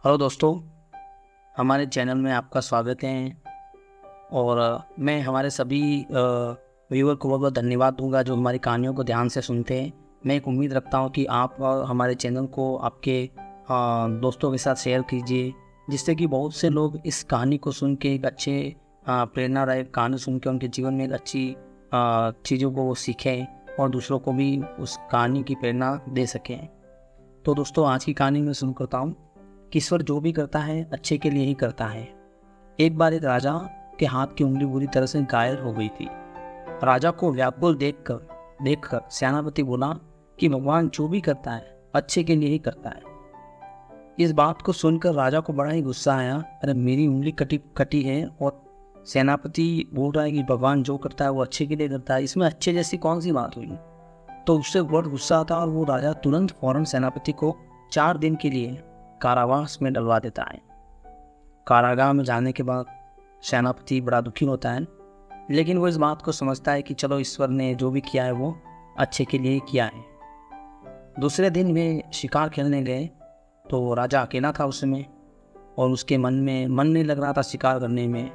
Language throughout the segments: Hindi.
हेलो दोस्तों, हमारे चैनल में आपका स्वागत है। और मैं हमारे सभी व्यूअर को बहुत बहुत धन्यवाद दूंगा जो हमारी कहानियों को ध्यान से सुनते हैं। मैं एक उम्मीद रखता हूं कि आप हमारे चैनल को आपके दोस्तों के साथ शेयर कीजिए, जिससे कि बहुत से लोग इस कहानी को सुन के एक अच्छे प्रेरणादायक कहानी सुन के उनके जीवन में एक अच्छी चीज़ों को वो सीखें और दूसरों को भी उस कहानी की प्रेरणा दे सकें। तो दोस्तों, आज की कहानी में शुरू करता हूँ कि ईश्वर जो भी करता है अच्छे के लिए ही करता है। एक बार एक राजा के हाथ की उंगली बुरी तरह से घायल हो गई थी। राजा को व्याकुल देखकर सेनापति बोला कि भगवान जो भी करता है अच्छे के लिए ही करता है। इस बात को सुनकर राजा को बड़ा ही गुस्सा आया। अरे, मेरी उंगली कटी है और सेनापति बोल रहा है कि भगवान जो करता है वो अच्छे के लिए करता है, इसमें अच्छे जैसी कौन सी बात हुई। तो उससे बहुत गुस्सा आता और वो राजा तुरंत फौरन सेनापति को 4 दिन के लिए कारावास में डलवा देता है। कारागार में जाने के बाद सेनापति बड़ा दुखी होता है, लेकिन वो इस बात को समझता है कि चलो, ईश्वर ने जो भी किया है वो अच्छे के लिए ही किया है। दूसरे दिन वे शिकार खेलने गए तो राजा अकेला था उस समय और उसके मन नहीं लग रहा था शिकार करने में।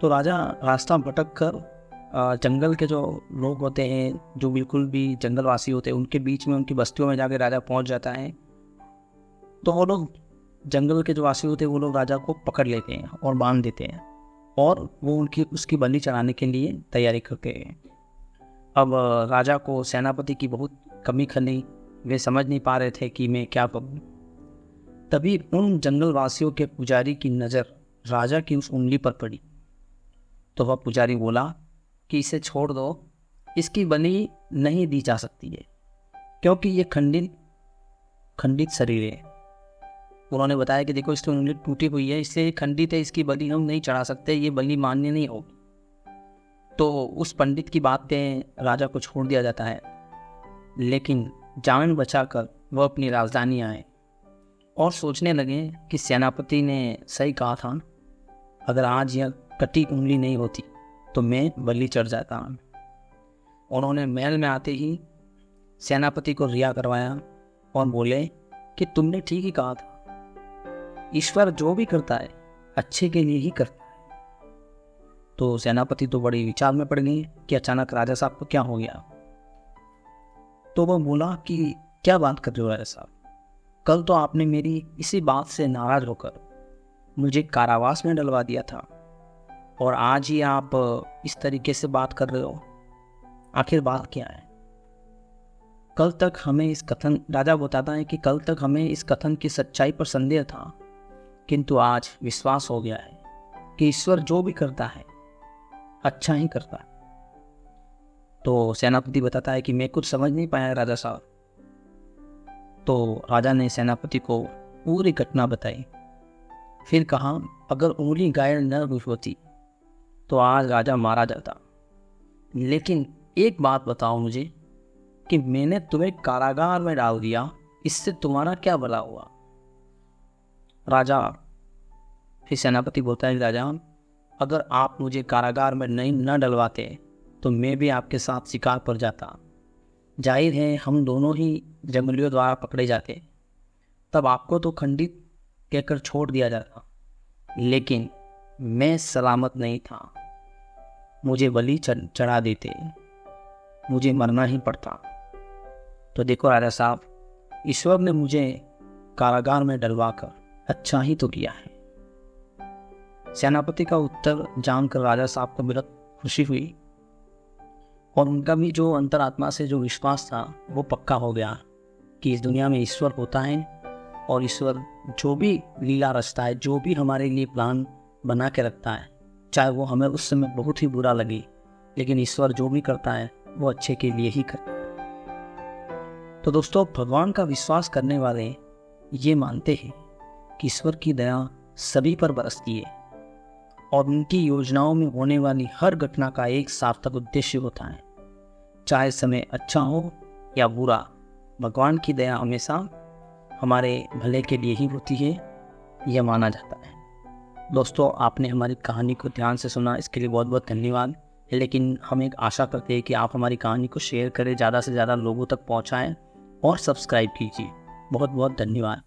तो राजा रास्ता भटक कर जंगल के जो लोग होते हैं, जो बिल्कुल भी जंगलवासी होते हैं, उनके बीच में, उनकी बस्तियों में जाकर राजा पहुंच जाता है। तो वो लोग, जंगल के जो वासी होते हैं, वो लोग राजा को पकड़ लेते हैं और बांध देते हैं और वो उसकी बलि चढ़ाने के लिए तैयारी करते हैं। अब राजा को सेनापति की बहुत कमी खली, वे समझ नहीं पा रहे थे कि मैं क्या करूं। तभी उन जंगलवासियों के पुजारी की नज़र राजा की उस उंगली पर पड़ी। तो वह पुजारी बोला कि इसे छोड़ दो, इसकी बलि नहीं दी जा सकती है क्योंकि ये खंडित शरीर है। उन्होंने बताया कि देखो, इसकी उंगली टूटी हुई है, इससे खंडित है, इसकी बलि हम नहीं चढ़ा सकते, ये बलि मान्य नहीं होगी। तो उस पंडित की बात पे राजा को छोड़ दिया जाता है, लेकिन जान बचाकर वह अपनी राजधानी आए और सोचने लगे कि सेनापति ने सही कहा था, अगर आज यह कटी उंगली नहीं होती तो मैं बलि चढ़ जाता। उन्होंने महल में आते ही सेनापति को रिहा करवाया और बोले कि तुमने ठीक ही कहा था, ईश्वर जो भी करता है अच्छे के लिए ही करता है। तो सेनापति तो बड़ी विचार में पड़ गए कि अचानक राजा साहब को क्या हो गया। तो वह बोला कि क्या बात कर रहे हो राजा साहब, कल तो आपने मेरी इसी बात से नाराज होकर मुझे कारावास में डलवा दिया था और आज ही आप इस तरीके से बात कर रहे हो, आखिर बात क्या है। कल तक हमें इस कथन, राजा बताता है कि कल तक हमें इस कथन की सच्चाई पर संदेह था, किंतु आज विश्वास हो गया है कि ईश्वर जो भी करता है अच्छा ही करता है। तो सेनापति बताता है कि मैं कुछ समझ नहीं पाया राजा साहब। तो राजा ने सेनापति को पूरी घटना बताई, फिर कहा, अगर उंगली घायल न हुई होती तो आज राजा मारा जाता। लेकिन एक बात बताओ मुझे कि मैंने तुम्हें कारागार में डाल दिया, इससे तुम्हारा क्या भला हुआ। राजा, फिर सेनापति बोलता है, राजा, अगर आप मुझे कारागार में न डलवाते तो मैं भी आपके साथ शिकार पर जाता। जाहिर है हम दोनों ही जंगलियों द्वारा पकड़े जाते, तब आपको तो खंडित कहकर छोड़ दिया जाता, लेकिन मैं सलामत नहीं था, मुझे बलि चढ़ा देते, मुझे मरना ही पड़ता। तो देखो राजा साहब, ईश्वर ने मुझे कारागार में डलवाकर अच्छा ही तो किया है। सेनापति का उत्तर जानकर राजा साहब को बेहद खुशी हुई और उनका भी जो अंतरात्मा से जो विश्वास था वो पक्का हो गया कि इस दुनिया में ईश्वर होता है और ईश्वर जो भी लीला रचता है, जो भी हमारे लिए प्लान बना के रखता है, चाहे वो हमें उस समय बहुत ही बुरा लगे, लेकिन ईश्वर जो भी करता है वो अच्छे के लिए ही करता है। तो दोस्तों, भगवान का विश्वास करने वाले ये मानते हैं कि ईश्वर की दया सभी पर बरसती है और उनकी योजनाओं में होने वाली हर घटना का एक सार्थक उद्देश्य होता है। चाहे समय अच्छा हो या बुरा, भगवान की दया हमेशा हमारे भले के लिए ही होती है, यह माना जाता है। दोस्तों, आपने हमारी कहानी को ध्यान से सुना, इसके लिए बहुत बहुत धन्यवाद। लेकिन हम एक आशा करते हैं कि आप हमारी कहानी को शेयर करें, ज़्यादा से ज़्यादा लोगों तक पहुँचाएँ और सब्सक्राइब कीजिए। बहुत बहुत धन्यवाद।